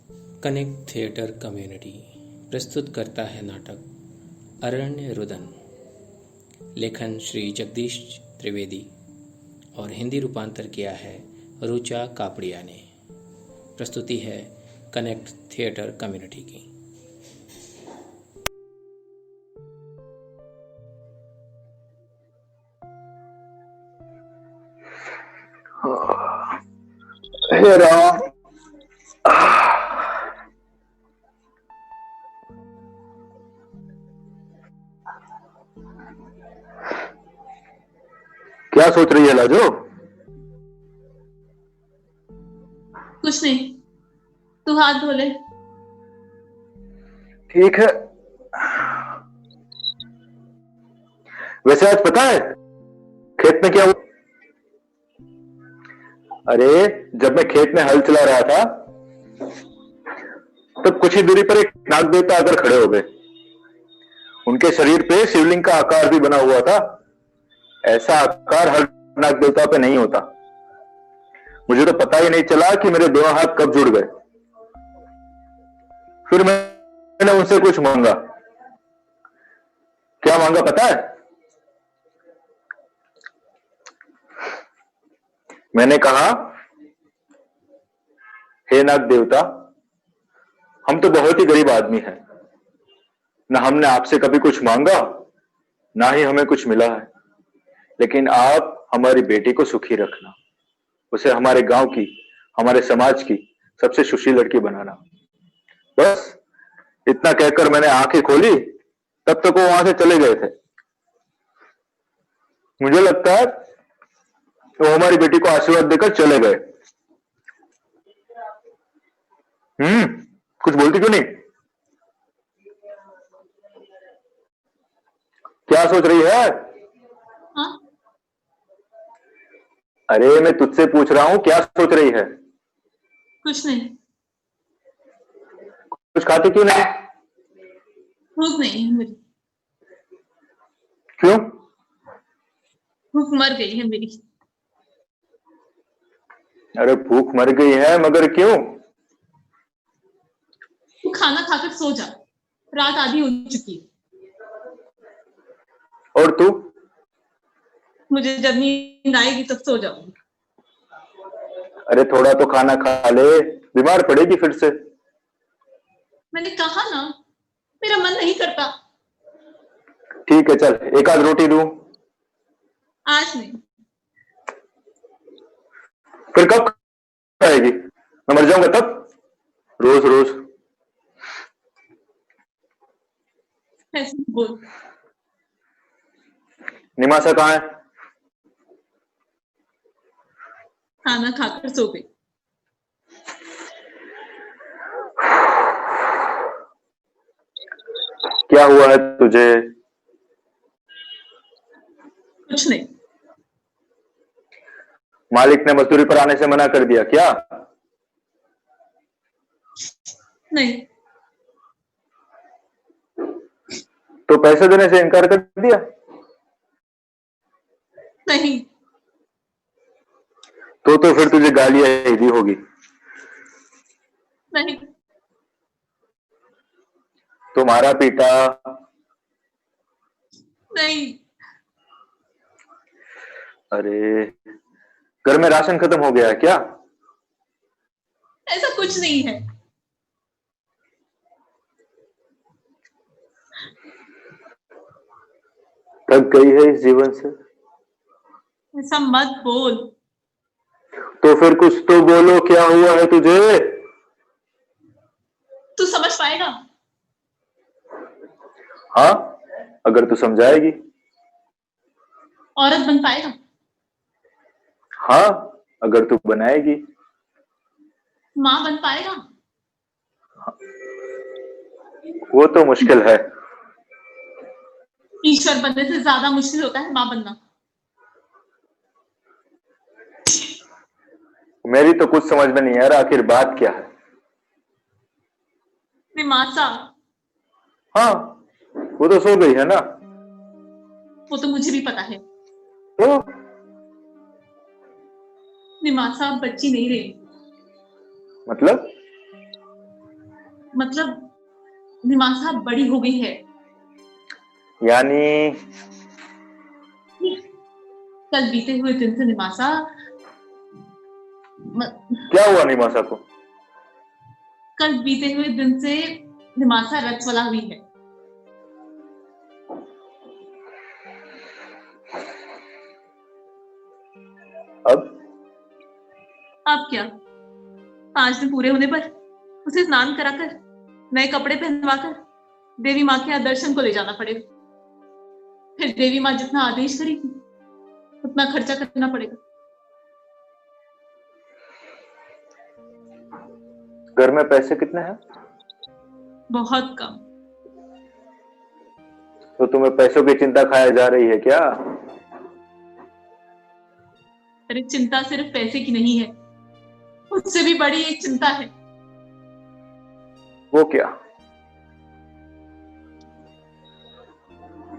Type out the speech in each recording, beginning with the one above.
Connect theatre community प्रस्तुत करता है नाटक अरण्य रुदन। लेखन श्री जगदीश त्रिवेदी और हिंदी रूपांतर किया है रुचा कापड़िया ने। प्रस्तुति है कनेक्ट थिएटर कम्युनिटी की। हे राम, क्या सोच रही है लाजो? कुछ नहीं, तू हाथ धो ले। ठीक है। वैसे आज पता है खेत में क्या हुआ? अरे जब मैं खेत में हल चला रहा था तब कुछ ही दूरी पर एक नाग देवता आकर खड़े हो गए। उनके शरीर पे शिवलिंग का आकार भी बना हुआ था। ऐसा आकार हर नाग देवता पे नहीं होता। मुझे तो पता ही नहीं चला कि मेरे दोनों हाथ कब जुड़ गए। फिर मैंने उनसे कुछ मांगा। क्या मांगा पता है? मैंने कहा, हे नाग देवता, हम तो बहुत ही गरीब आदमी हैं। न हमने आपसे कभी कुछ मांगा, ना ही हमें कुछ मिला है। लेकिन आप हमारी बेटी को सुखी रखना, उसे हमारे गांव की, हमारे समाज की सबसे सुशील लड़की बनाना। बस इतना कहकर मैंने आंखें खोली, तब तक वो वहां से चले गए थे। मुझे लगता है वो हमारी बेटी को आशीर्वाद देकर चले गए। कुछ बोलती क्यों नहीं? क्या सोच रही है? हाँ? अरे मैं तुझसे पूछ रहा हूं, क्या सोच रही है? कुछ नहीं। कुछ खाती क्यों नहीं? भूख नहीं है मेरी। क्यों? भूख मर गई है मेरी। अरे भूख मर गई है मगर क्यों? तू खाना खाकर सो जा, रात आधी हो चुकी है। और तू? मुझे जब नींद आएगी तब सो जाऊंगी। अरे थोड़ा तो खाना खा ले, बीमार पड़ेगी फिर से। मैंने कहा ना, मेरा मन नहीं करता। ठीक है चल, एक आध रोटी दूं? आज नहीं। फिर कब खाएगी? मैं मर जाऊंगा तब? रोज रोज ऐसे ही बोल। निमासा कहाँ है? खाना खाकर सो गई। क्या हुआ है तुझे? कुछ नहीं। मालिक ने मजदूरी पर आने से मना कर दिया क्या? नहीं। तो पैसे देने से इनकार कर दिया? नहीं। तो फिर तुझे गालियां ही दी होगी। नहीं। तुम्हारा पिता? नहीं। अरे घर में राशन खत्म हो गया है क्या? ऐसा कुछ नहीं है। थक गई है इस जीवन से? ऐसा मत बोल। तो फिर कुछ तो बोलो, क्या हुआ है तुझे? तू समझ पाएगा? हाँ, अगर तू समझाएगी। औरत बन पाएगा? हाँ, अगर तू बनाएगी। माँ बन पाएगा? वो तो मुश्किल है। ईश्वर बनने से ज्यादा मुश्किल होता है माँ बनना। मेरी तो कुछ समझ में नहीं आ रहा, आखिर बात क्या है? निमासा। हाँ, वो तो सो गई है ना। वो तो मुझे भी पता है। तो निमासा बच्ची नहीं रही। मतलब? मतलब निमासा बड़ी हो गई है। यानी कल बीते हुए दिन से निमासा क्या हुआ निमासा को? कल बीते हुए दिन से निमासा रचवला हुई है। अब क्या? 5 दिन पूरे होने पर उसे स्नान कराकर नए कपड़े पहनवाकर देवी माँ के यहाँ दर्शन को ले जाना पड़ेगा। फिर देवी माँ जितना आदेश करेगी उतना खर्चा करना पड़ेगा। घर में पैसे कितने हैं? बहुत कम। तो तुम्हें पैसों की चिंता खाया जा रही है क्या? अरे चिंता सिर्फ पैसे की नहीं है, उससे भी बड़ी एक चिंता है। वो क्या?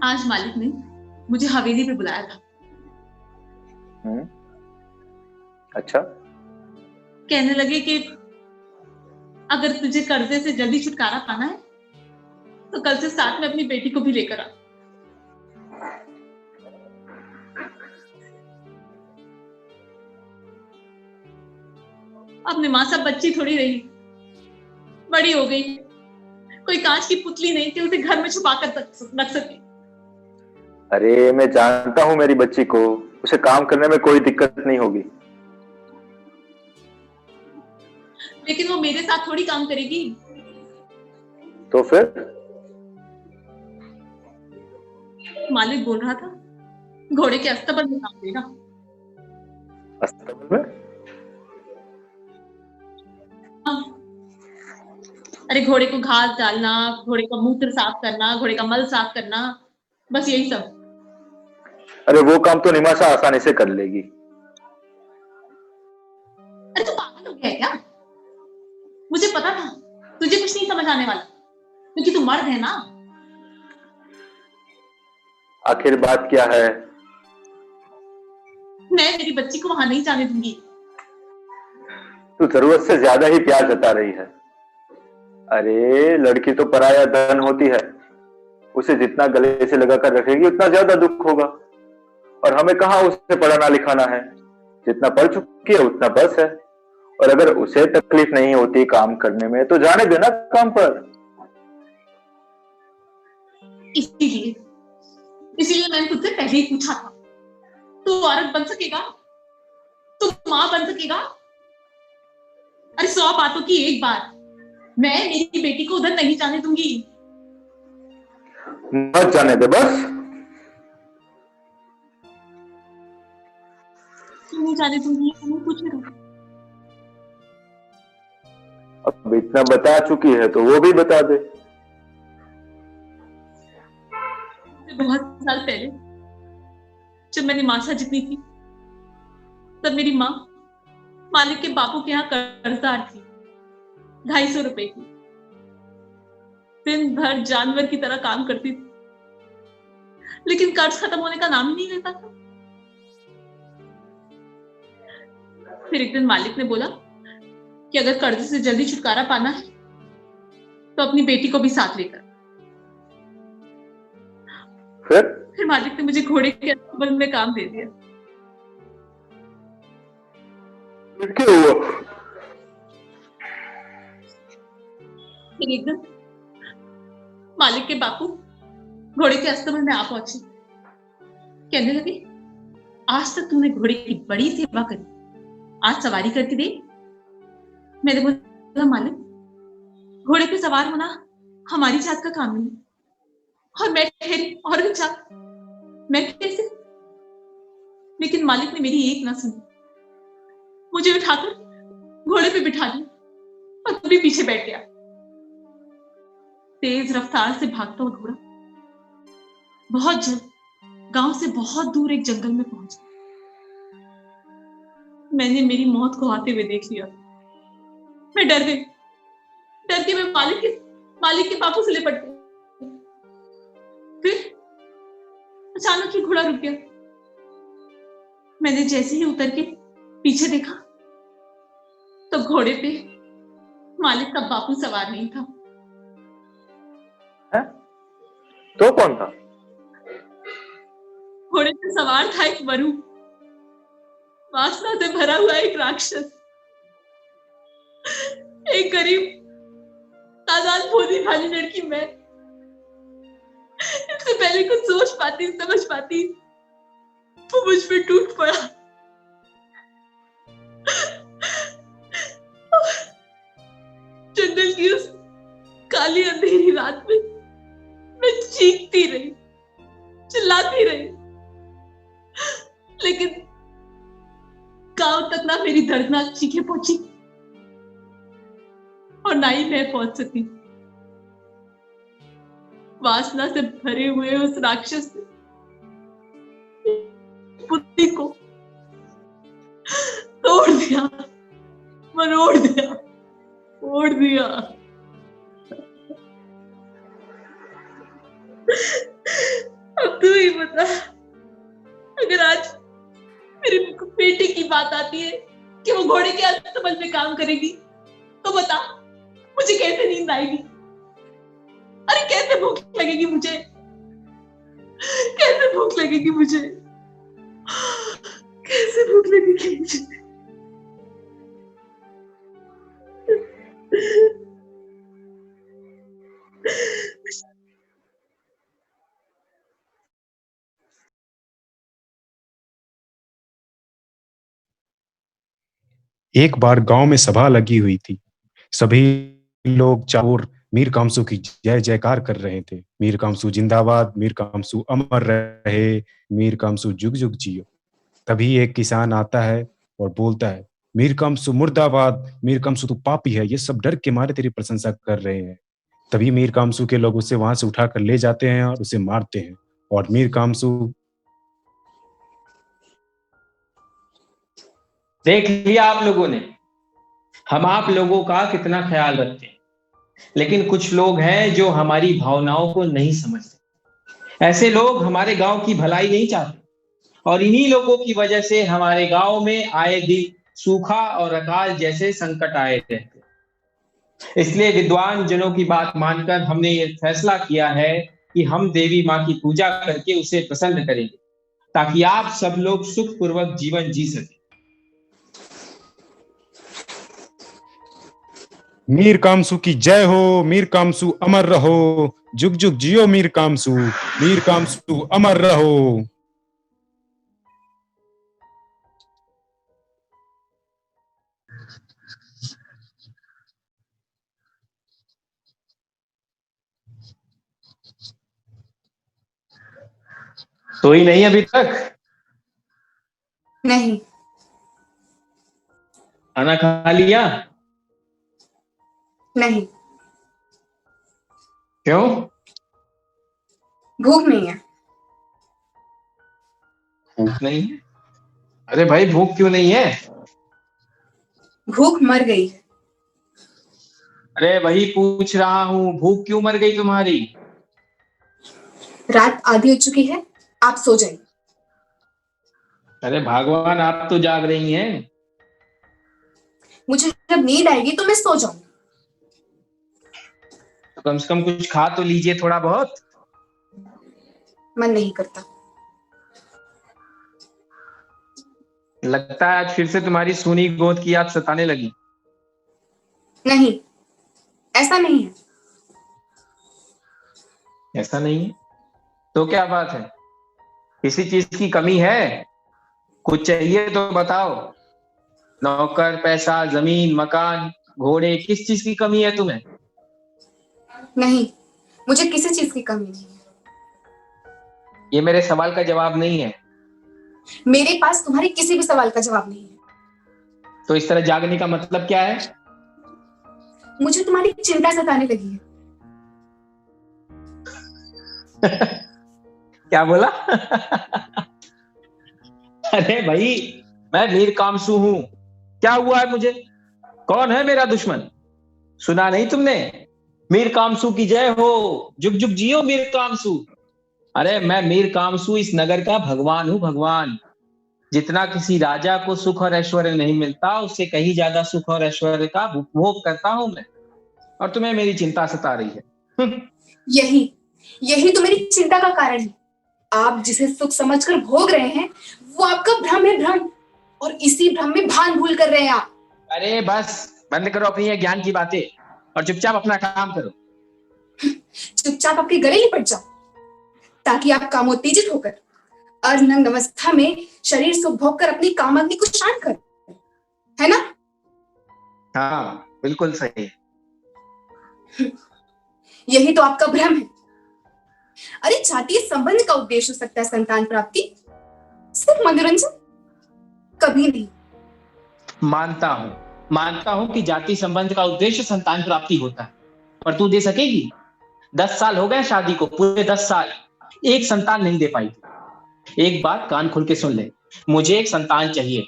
आज मालिक ने मुझे हवेली पे बुलाया था। अच्छा। कहने लगे कि अगर तुझे कर्जे से जल्दी छुटकारा पाना है तो कल से साथ में अपनी बेटी को भी लेकर आ। अब निमासा बच्ची थोड़ी रही, बड़ी हो गई। कोई कांच की पुतली नहीं कि उसे घर में छुपा कर रख सके। अरे मैं जानता हूं मेरी बच्ची को, उसे काम करने में कोई दिक्कत नहीं होगी। लेकिन वो मेरे साथ थोड़ी काम करेगी। तो फिर? मालिक बोल रहा था घोड़े के अस्तबल में काम देगा। अस्तबल में? अरे घोड़े को घास डालना, घोड़े का मूत्र साफ करना, घोड़े का मल साफ करना, बस यही सब। अरे वो काम तो निमासा आसानी से कर लेगी। अरे तू पागल हो गया है क्या? मुझे पता था तुझे कुछ नहीं समझ आने वाला, क्योंकि तू मर्द है ना। आखिर बात क्या है? मैं मेरी बच्ची को वहां नहीं जाने दूंगी। तू जरूरत से ज्यादा ही प्यार जता रही है। अरे लड़की तो पराया धन होती है, उसे जितना गले से लगाकर रखेगी उतना ज्यादा दुख होगा। और हमें कहाँ उसे पढ़ाना लिखाना है, जितना पढ़ चुकी है उतना बस है। और अगर उसे तकलीफ नहीं होती काम करने में तो जाने देना काम पर। इसीलिए मैंने तुझसे पहले ही पूछा था, तू औरत बन सकेगा? तू मां बन सकेगा? अरे 100 बातों की एक बात, मैं मेरी बेटी को उधर नहीं जाने दूंगी। मत जाने दे बस। क्यों नहीं जाने दूंगी? मैं पूछ रहा। अब इतना बता चुकी है तो वो भी बता दे। बहुत साल पहले जब मैं निमासा जितनी थी, तब मेरी माँ मालिक के बापू के यहाँ कर्जदार थी, 250 रुपए की। दिन भर जानवर की तरह काम करती थी, लेकिन कर्ज खत्म होने का नाम ही नहीं लेता था। फिर एक दिन मालिक ने बोला कि अगर कर्ज से जल्दी छुटकारा पाना है तो अपनी बेटी को भी साथ लेकर। फिर मालिक ने मुझे घोड़े के अस्तबल में काम दे दिया। क्या हुआ? फिर एक दिन मालिक के बापू घोड़े के अस्तबल में आ पहुंचे। कहने लगे, आज तक तुमने घोड़े की बड़ी सेवा करी, आज सवारी करके दे। मैंने बोला, मालिक घोड़े पे सवार होना हमारी जात का काम नहीं, और मैं ठहरी औरत जात, मैं कैसे? लेकिन मालिक ने मेरी एक ना सुनी, मुझे उठाकर घोड़े पे बिठा दिया और भी पीछे बैठ गया। तेज रफ्तार से भागता हुआ घोड़ा बहुत जल्द गांव से बहुत दूर एक जंगल में पहुंचा। मैंने मेरी मौत को आते हुए देख लिया। मैं डर गई, डर के मैं मालिक के बापू से लिपट गई। फिर अचानक ही घोड़ा रुक गया। मैंने जैसे ही उतर के पीछे देखा तो घोड़े पे मालिक का बापू सवार नहीं था। तो कौन था? घोड़े पे सवार था एक वरु, वासना से भरा हुआ एक राक्षस, एक गरीब नादान भोली भाली लड़की मैं। इससे पहले कुछ सोच पाती, समझ पाती, वो मुझ पे टूट पड़ा। जंगल की उस काली अंधेरी रात में मैं चीखती रही, चिल्लाती रही, लेकिन गांव तक ना मेरी दर्दनाक चीखें पहुंची और ना ही मैं पहुंच सकी। वासना से भरे हुए उस राक्षस ने बुद्धि को तोड़ दिया, मरोड़ दिया, तोड़ दिया। अब तू ही बता, अगर आज मेरी बेटी की बात आती है कि वो घोड़े के अस्तबल में काम करेगी, तो बता मुझे कैसे नींद आएगी? अरे कैसे भूख लगेगी मुझे? कैसे भूख लगेगी मुझे? कैसे भूख लगेगी मुझे? एक बार गांव में सभा लगी हुई थी। सभी लोग चारों ओर मीर कामसू की जय जयकार कर रहे थे। मीर कामसू जिंदाबाद, मीर कामसू अमर रहे, मीर कामसू जुग जुग जियो। तभी एक किसान आता है और बोलता है, मीर कामसू मुर्दाबाद, मीर कामसू तू पापी है, ये सब डर के मारे तेरी प्रशंसा कर रहे हैं। तभी मीर कामसू के लोग उसे वहां से उठाकर ले जाते हैं और उसे मारते हैं। और मीर कामसू देख लिया आप लोगों ने, हम आप लोगों का कितना ख्याल रखते हैं, लेकिन कुछ लोग हैं जो हमारी भावनाओं को नहीं समझते। ऐसे लोग हमारे गांव की भलाई नहीं चाहते और इन्हीं लोगों की वजह से हमारे गांव में आए दिन सूखा और अकाल जैसे संकट आए रहते हैं। इसलिए विद्वान जनों की बात मानकर हमने ये फैसला किया है कि हम देवी माँ की पूजा करके उसे प्रसन्न करेंगे, ताकि आप सब लोग सुखपूर्वक जीवन जी सकें। मीर कामसू की जय हो, मीर कामसू अमर रहो, जुग जुग जियो मीर कामसू, मीर कामसू अमर रहो। सोई नहीं अभी तक? नहीं। खाना खा लिया? नहीं। क्यों? भूख नहीं है। भूख नहीं है? अरे भाई भूख क्यों नहीं है? भूख मर गई है। अरे वही पूछ रहा हूँ, भूख क्यों मर गई तुम्हारी? रात आधी हो चुकी है, आप सो जाइए। अरे भगवान, आप तो जाग रही हैं। मुझे जब नींद आएगी तो मैं सो जाऊंगी। तो कम से कम कुछ खा तो लीजिए थोड़ा बहुत। मन नहीं करता। लगता है आज फिर से तुम्हारी सूनी गोद की याद सताने लगी। नहीं, ऐसा नहीं है। ऐसा नहीं है तो क्या बात है? किसी चीज की कमी है? कुछ चाहिए तो बताओ। नौकर, पैसा, जमीन, मकान, घोड़े, किस चीज की कमी है तुम्हें? नहीं, मुझे किसी चीज की कमी नहीं है। ये मेरे सवाल का जवाब नहीं है। मेरे पास तुम्हारे किसी भी सवाल का जवाब नहीं है। तो इस तरह जागने का मतलब क्या है? मुझे तुम्हारी चिंता सताने लगी है। क्या बोला? अरे भाई, मैं मीर कामसू हूं। क्या हुआ है मुझे? कौन है मेरा दुश्मन? सुना नहीं तुमने? मीर कामसू की जय हो, जुग जुग जियो मीर कामसू। अरे मैं मीर कामसू इस नगर का भगवान हूं, भगवान। जितना किसी राजा को सुख और ऐश्वर्य नहीं मिलता, उससे कहीं ज्यादा सुख और ऐश्वर्य का उपभोग करता हूं मैं। और तुम्हें मेरी चिंता सता रही है। यही यही तो मेरी चिंता का कारण है। आप जिसे सुख समझकर भोग रहे हैं वो आपका भ्रम है, भ्रम। और इसी भ्रम में भान भूल कर रहे हैं आप। अरे बस बंद करो अपनी ये ज्ञान की बातें और चुपचाप अपना काम करो। चुपचाप आपके गले लिपट जाओ ताकि आप कामोत्तेजित होकर अर्धनग्न अवस्था में शरीर सुख भोग कर अपनी कामाग्नि को शांत कर, है ना? हाँ बिल्कुल सही। यही तो आपका भ्रम है। अरे जातीय संबंध का उद्देश्य हो सकता है संतान प्राप्ति, सिर्फ मनोरंजन कभी नहीं। मानता हूं कि जाति संबंध का उद्देश्य संतान प्राप्ति होता है, पर तू दे सकेगी? 10 साल हो गए शादी को, पूरे 10 साल एक संतान नहीं दे पाई। एक बात कान खोल के सुन ले, मुझे एक संतान चाहिए,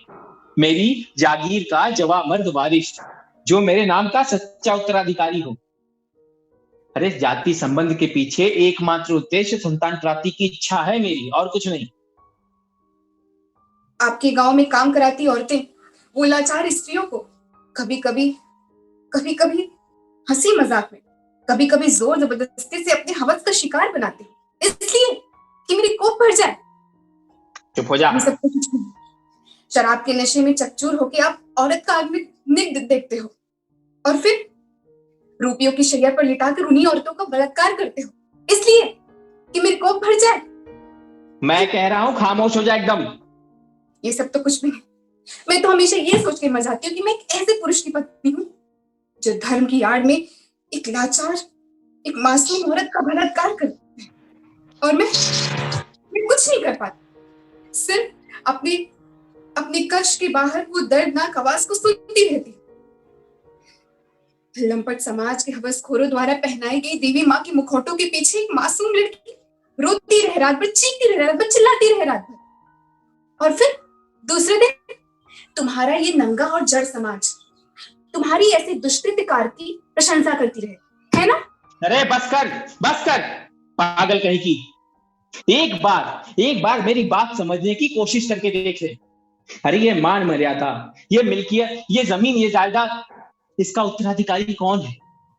मेरी जागीर का जवामर्द वारिस, जो मेरे नाम का सच्चा उत्तराधिकारी हो। अरे जाति संबंध के पीछे एकमात्र उद्देश्य संतान प्राप्ति की इच्छा है मेरी, और कुछ नहीं। आपके गांव में काम कराती औरतें वो लाचार स्त्रियों को कभी कभी हंसी मजाक में, कभी कभी जोर जबरदस्ती से अपने हवस का शिकार बनाते हैं, इसलिए कि मेरी कोप भर जाए। चुप हो जा। ये सब कुछ नहीं। शराब के नशे में चकचूर होके आप औरत का आग में निग्ध देखते हो और फिर रूपियों की शैया पर लिटाकर उन्हीं औरतों का बलात्कार करते हो, इसलिए कि मेरी कोप भर जाए। मैं कह रहा हूं खामोश हो जा एकदम। ये सब तो कुछ भी नहीं। मैं तो हमेशा ये सोच के मर जाती हूँ कि मैं एक ऐसे पुरुष की पत्नी हूँ जो धर्म की आड़ में एक लाचार, एक मासूम औरत का बलात्कार करती है और मैं कुछ नहीं कर पाती, सिर्फ अपने कष्ट के बाहर वो दर्दनाक आवाज को सुनती रहती। लंपट समाज के हवसखोरों द्वारा पहनाई गई देवी माँ के मुखौटों के पीछे एक मासूम लड़की रोती रहे रात भर, चीखती रहे रात भर, चिल्लाती रहे रात भर। और फिर दूसरे दिन तुम्हारा ये नंगा और जड़ समाज तुम्हारी ऐसे दुष्कृत्यकार की प्रशंसा करती रहे, है ना? अरे बस कर पागल कहीं की। एक बार मेरी बात समझने की कोशिश करके देख ले। अरे ये मान मर्यादा, ये मिल्कियत, ये जमीन, ये जायदाद, इसका उत्तराधिकारी कौन है?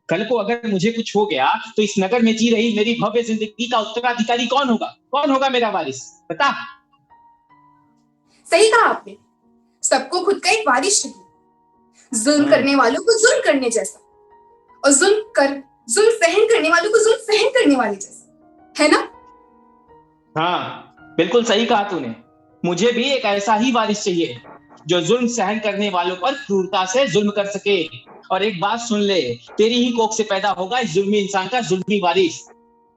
कल को अगर मुझे कुछ हो गया तो इस नगर में जी रही मेरी भव्य जिंदगी का उत्तराधिकारी कौन होगा? कौन होगा मेरा वारिस? बता। सही कहा आपने, सबको खुद का एक वारिस चाहिए, जुल्म करने वालों को जुल्म करने जैसा और जुल्म सहन करने वालों को जुल्म सहन करने वाले जैसा, है ना? हाँ बिल्कुल सही कहा तूने। मुझे भी एक ऐसा ही वारिस चाहिए जो जुल्म सहन करने वालों पर क्रूरता से जुल्म कर सके। और एक बात सुन ले, तेरी ही कोख से पैदा होगा इस जुल्मी इंसान का जुल्मी वारिस।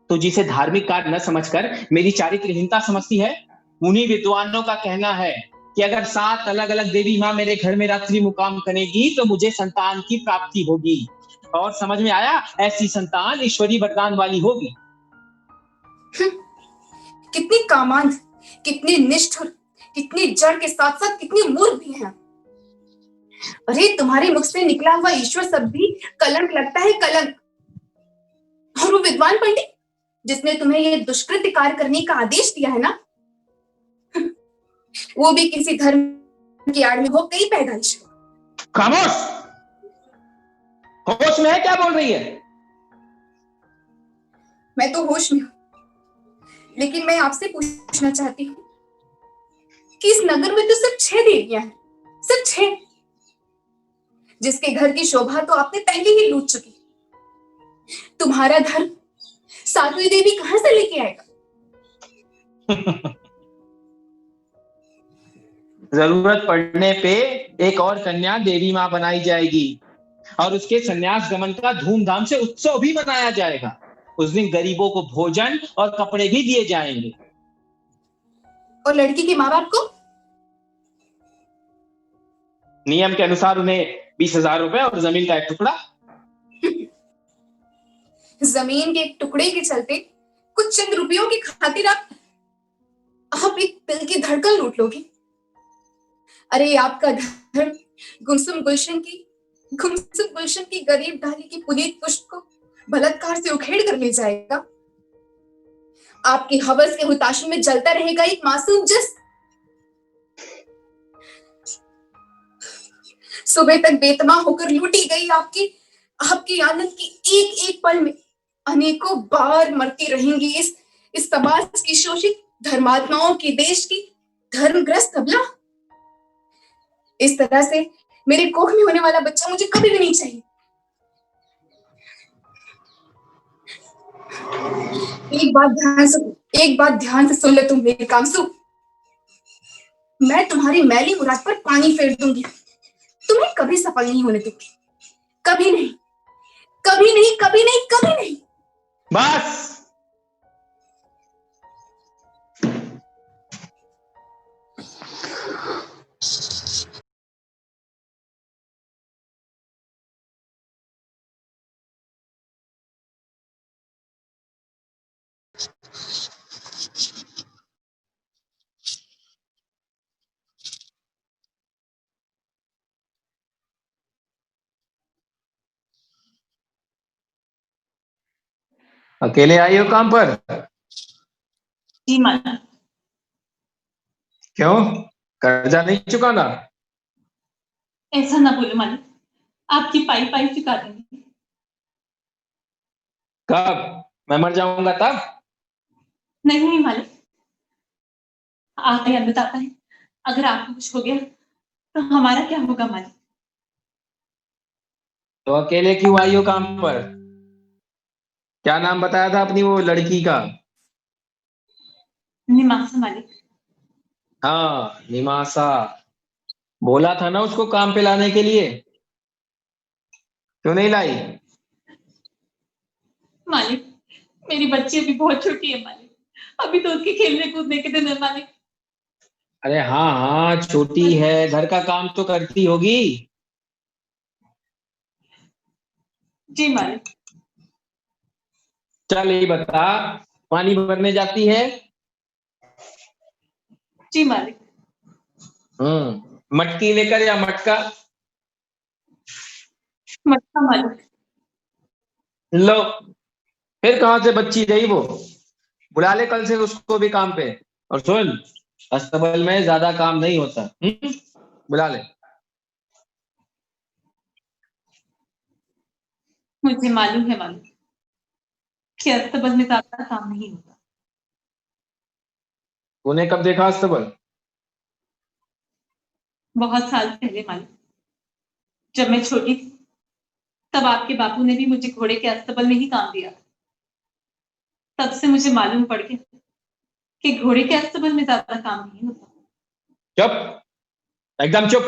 तो जिसे धार्मिक कार्य न समझकर मेरी चारित्रहीनता समझती है, उन्हीं विद्वानों का कहना है कि अगर 7 अलग अलग देवी माँ मेरे घर में रात्रि मुकाम करेगी तो मुझे संतान की प्राप्ति होगी। और समझ में आया, ऐसी संतान ईश्वरी वरदान वाली होगी। कितनी कामांध, कितनी निष्ठुर, कितनी जड़ के साथ साथ कितनी मूर्ख भी हैं। अरे तुम्हारे मुख से निकला हुआ ईश्वर शब्द भी कलंक लगता है, कलंक। और वो विद्वान पंडित जिसने तुम्हें ये दुष्कृत्य कार्य करने का आदेश दिया है ना, वो भी किसी धर्म की आड़ में हो कई पैदाइश हो। खामोश! होश में है? क्या बोल रही है? मैं तो होश में हूं, लेकिन मैं आपसे पूछना चाहती हूँ कि इस नगर में तो सिर्फ 6 देवियां हैं, सिर्फ 6, जिसके घर की शोभा तो आपने पहले ही लूट चुकी। तुम्हारा धर्म 7वीं देवी कहां से लेके आएगा? जरूरत पड़ने पे एक और कन्या देवी माँ बनाई जाएगी और उसके संन्यास गमन का धूमधाम से उत्सव भी मनाया जाएगा। उस दिन गरीबों को भोजन और कपड़े भी दिए जाएंगे। और लड़की के माँ बाप को नियम के अनुसार उन्हें 20,000 रुपए और जमीन का एक टुकड़ा। जमीन के एक टुकड़े के चलते कुछ चंद रुपयों की खातिर आप एक दिल की धड़कन लूट लोगे। अरे आपका धर्म गुमसुम गुलशन की गरीब डाली की पुनीत पुष्प को बलात्कार से उखेड़ कर ले जाएगा। आपकी हवस के हुताशों में जलता रहेगा एक मासूम जिस्म। सुबह तक बेतमा होकर लूटी गई आपकी आनंद की एक एक पल में अनेकों बार मरती रहेंगी इस समाज की शोषित धर्मात्माओं की, देश की धर्मग्रस्त अबला। इस तरह से मेरे कोख में होने वाला बच्चा मुझे कभी भी नहीं चाहिए। एक बात ध्यान से सुन ले तुम मेरी कामसू। मैं तुम्हारी मैली मुराद पर पानी फेर दूंगी, तुम्हें कभी सफल नहीं होने दूंगी। कभी नहीं, कभी नहीं, कभी नहीं, कभी नहीं। बस। अकेले आई हो काम पर? जी मालिक। क्यों, कर्जा नहीं चुकाना? ऐसा ना बोले मालिक, आपकी पाई पाई चुका देंगे। कब? मैं मर जाऊंगा तब? नहीं मालिक, आप ही अन्नदाता है, अगर आपको कुछ हो गया तो हमारा क्या होगा मालिक? तो अकेले क्यों आई हो काम पर? क्या नाम बताया था अपनी वो लड़की का? निमासा मालिक। हाँ, निमासा। बोला था ना उसको काम पे लाने के लिए, क्यों नहीं लाई? मालिक, मेरी बच्ची अभी बहुत छोटी है मालिक, अभी तो उसके खेलने कूदने के दिन है मालिक। अरे हाँ हाँ, छोटी है, घर का काम तो करती होगी। जी मालिक। चल ये बता, पानी भरने जाती है? जी मालिक। मटकी लेकर या मटका? मटका मालिक। लो, फिर कहां से बच्ची रही वो? बुला ले कल से उसको भी काम पे। और सुन, अस्तबल में ज्यादा काम नहीं होता। बुला ले। मुझे मालूम है मालिक कि अस्तबल में ज्यादा काम नहीं होता। तूने कब देखा अस्तबल? बहुत साल पहले मालिक, जब मैं छोटी थी, तब आपके बापू ने भी मुझे घोड़े के अस्तबल में ही काम दिया। तब से मुझे मालूम पड़ गया कि घोड़े के अस्तबल में ज्यादा काम नहीं होता। चुप, एकदम चुप।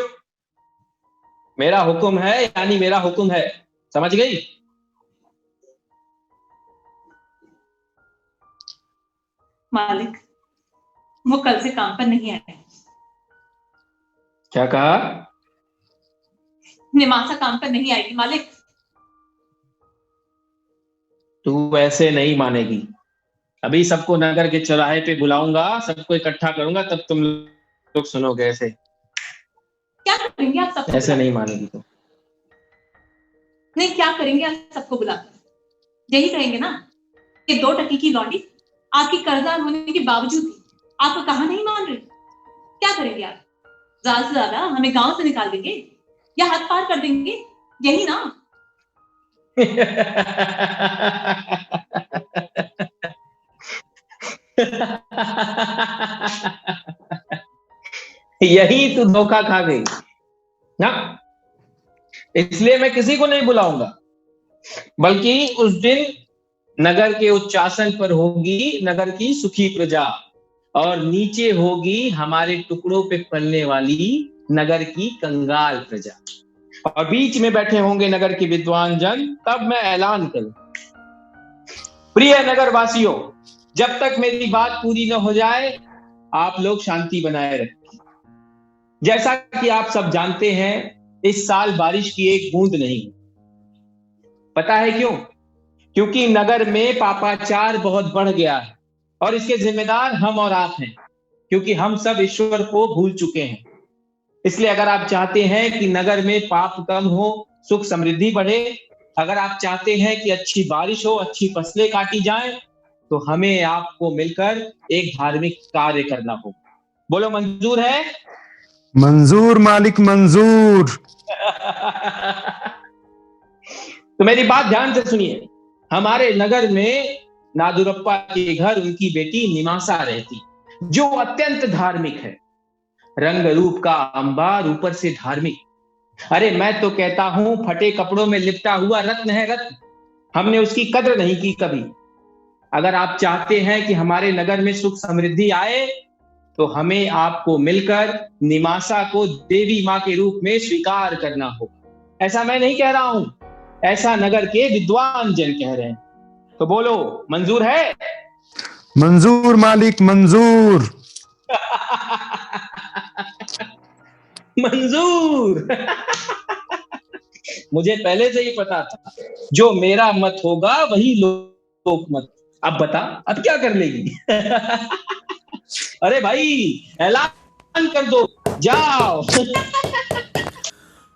मेरा हुक्म है यानी मेरा हुक्म है, समझ गई? मालिक, वो कल से काम पर नहीं आए। क्या कहा? निमासा काम पर नहीं आएगी मालिक। तू ऐसे नहीं मानेगी। अभी सबको नगर के चौराहे पे बुलाऊंगा, सबको इकट्ठा करूंगा, तब तुम लोग सुनोगे। ऐसे क्या करेंगे आप सबको ऐसे नहीं बुलाकर? मानेगी तुम। नहीं, क्या करेंगे आप सबको बुलाकर? यही कहेंगे ना कि 2 टकी की लौंडी आपकी कर्जदार होने के बावजूद भी आपको कहा नहीं मान रही। क्या करेंगे आप? ज्यादा से ज्यादा हमें गांव से निकाल देंगे या हद पार कर देंगे, यही ना? यही तू धोखा खा गई ना। इसलिए मैं किसी को नहीं बुलाऊंगा, बल्कि उस दिन नगर के उच्चासन पर होगी नगर की सुखी प्रजा, और नीचे होगी हमारे टुकड़ों पे पलने वाली नगर की कंगाल प्रजा, और बीच में बैठे होंगे नगर के विद्वान जन। तब मैं ऐलान करूं, प्रिय नगर वासियों, जब तक मेरी बात पूरी न हो जाए आप लोग शांति बनाए रखें। जैसा कि आप सब जानते हैं, इस साल बारिश की एक बूंद नहीं। पता है क्यों? क्योंकि नगर में पापाचार बहुत बढ़ गया है, और इसके जिम्मेदार हम और आप हैं, क्योंकि हम सब ईश्वर को भूल चुके हैं। इसलिए अगर आप चाहते हैं कि नगर में पाप कम हो, सुख समृद्धि बढ़े, अगर आप चाहते हैं कि अच्छी बारिश हो, अच्छी फसलें काटी जाएं, तो हमें आपको मिलकर एक धार्मिक कार्य करना होगा। बोलो, मंजूर है? मंजूर मालिक, मंजूर। तो मेरी बात ध्यान से सुनिए। हमारे नगर में नादुरप्पा के घर उनकी बेटी निमासा रहती, जो अत्यंत धार्मिक है। रंग रूप का अंबार, ऊपर से धार्मिक। अरे मैं तो कहता हूं फटे कपड़ों में लिपटा हुआ रत्न है रत्न। हमने उसकी कद्र नहीं की कभी। अगर आप चाहते हैं कि हमारे नगर में सुख समृद्धि आए तो हमें आपको मिलकर निमासा को देवी मां के रूप में स्वीकार करना होगा। ऐसा मैं नहीं कह रहा हूं, ऐसा नगर के विद्वान जन कह रहे हैं। तो बोलो, मंजूर है? मंजूर मालिक, मंजूर। मंजूर। मुझे पहले से ही पता था, जो मेरा मत होगा वही लोक मत। अब बता, अब क्या कर लेगी? अरे भाई, ऐलान कर दो, जाओ।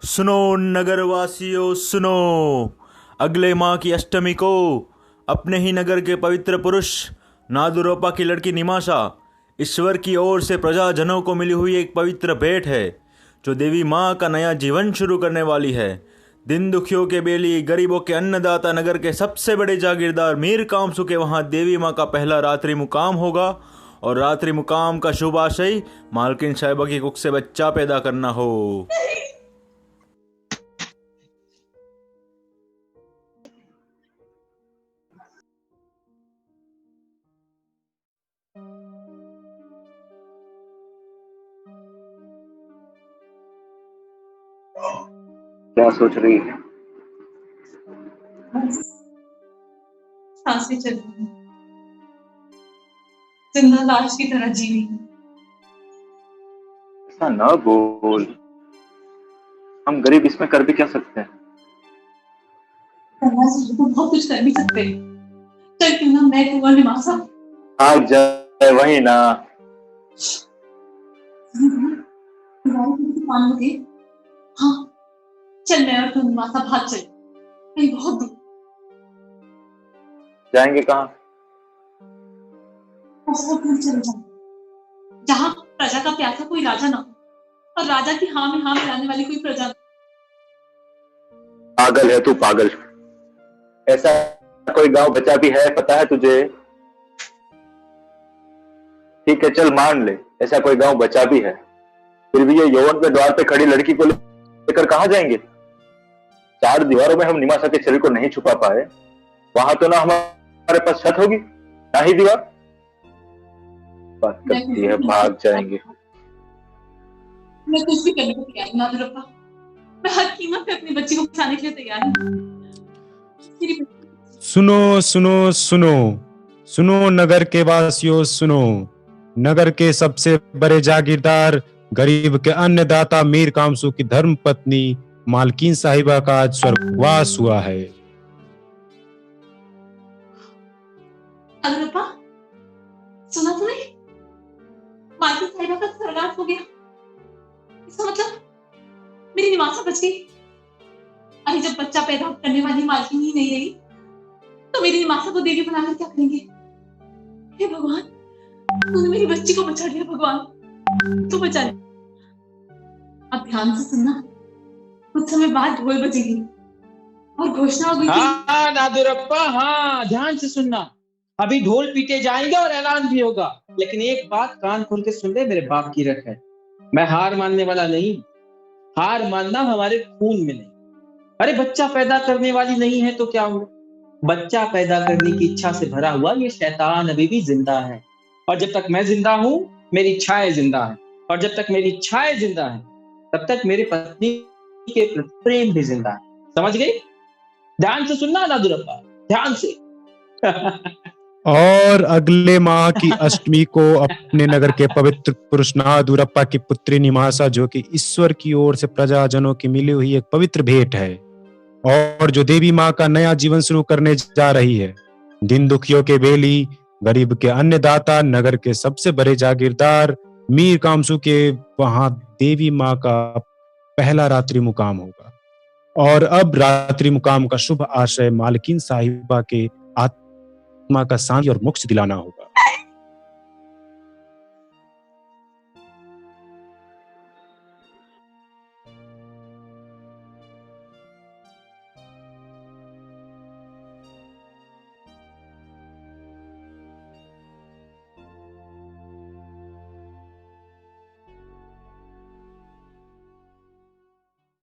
सुनो नगरवासियों, सुनो। अगले माह की अष्टमी को अपने ही नगर के पवित्र पुरुष नादुरोपा की लड़की निमाशा ईश्वर की ओर से प्रजाजनों को मिली हुई एक पवित्र भेंट है, जो देवी माँ का नया जीवन शुरू करने वाली है। दिन दुखियों के बेली, गरीबों के अन्नदाता, नगर के सबसे बड़े जागीरदार मीर कामसू के वहाँ देवी माँ का पहला रात्रि मुकाम होगा। और रात्रि मुकाम का शुभ आशय मालकिन साहिबा की कुख से बच्चा पैदा करना हो। क्या सोच रही है? सांसें चल रही हैं, जिंदा लाश की तरह जी रही हूँ। ऐसा ना बोल, हम गरीब इसमें कर भी क्या सकते हैं? तो बहुत कुछ कर भी सकते हैं। चल क्यों ना मैं, तू और निमासा भाग जाए वही ना। हाँ चल, मैं और तू निमासा भाग चल, कहीं बहुत दूर। जाएंगे कहाँ? बहुत दूर चले जाएंगे, जहाँ प्रजा का प्यासा कोई राजा ना हो और राजा की हाँ में हाँ मिलाने वाली कोई प्रजा। पागल है तू, पागल। ऐसा कोई गांव बचा भी है, पता है तुझे? ठीक है चल मान ले, ऐसा कोई गांव बचा भी है, फिर भी ये यौवन के द्वार पे खड़ी लड़की को लेकर कहाँ जाएंगे? 4 दीवारों में हम निमासा के शरीर को नहीं छुपा पाए, वहां तो ना हमारे पास छत होगी ना ही दीवार। बात करती है भाग जाएंगे। मैं कुछ भी करने को तैयार हूं नादुरप्पा। मैं हर कीमत पे अपनी बच्ची को बचाने के लिए तैयार हूँ। सुनो सुनो सुनो सुनो नगर के वासियों, सुनो। नगर के सबसे बड़े जागीरदार, गरीब के अन्नदाता मीर कामसू की धर्म पत्नी मालकिन साहिबा का आज स्वर्गवास हुआ है। नादुरप्पा, सुना तूने? मालकिन साहिबा का स्वर्गवास हो गया। इसका मतलब मेरी निमासा बच गई। अरे जब बच्चा पैदा करने वाली मालकिन ही नहीं रही तो मेरी निमासा को देवी बनाकर क्या करेंगे? हे भगवान, तूने मेरी बच्ची को बचा लिया। भगवान तू बचा ले। अब ध्यान से सुनना, कुछ समय बाद ढोल बजेगी और घोषणा होगी। हाँ नादुरप्पा, हाँ ध्यान से सुनना। अभी ढोल पीटे जाएंगे और ऐलान भी होगा, लेकिन एक बात कान खोल के सुन ले, मेरे बाप की रख है। मैं हार मानने वाला नहीं। हार मानना हमारे खून में नहीं। अरे बच्चा पैदा करने वाली नहीं है तो क्या हुआ? बच्चा पैदा करने की इच्छा से भरा हुआ ये शैतान अभी भी जिंदा है। और जब तक मैं जिंदा हूं, मेरी इच्छाएं जिंदा है। और जब तक मेरी इच्छाएं जिंदा है, तब तक मेरी पत्नी के प्रति प्रेम भी जिंदा है। समझ गई? ध्यान से सुनना नादुरप्पा, ध्यान से। और अगले माह की अष्टमी को अपने नगर के पवित्र पुरुष नादुरप्पा की पुत्री निमासा, जो कि ईश्वर की ओर से प्रजाजनों की मिली हुई एक पवित्र भेंट है और जो देवी माँ का नया जीवन शुरू करने जा रही है। दिन दुखियों के बेली, गरीब के अन्नदाता, नगर के सबसे बड़े जागीरदार मीर कामसू के वहां देवी माँ का पहला रात्रि मुकाम होगा। और अब रात्रि मुकाम का शुभ आशय मालकिन साहिबा के आत्मा का शांति और मोक्ष दिलाना होगा।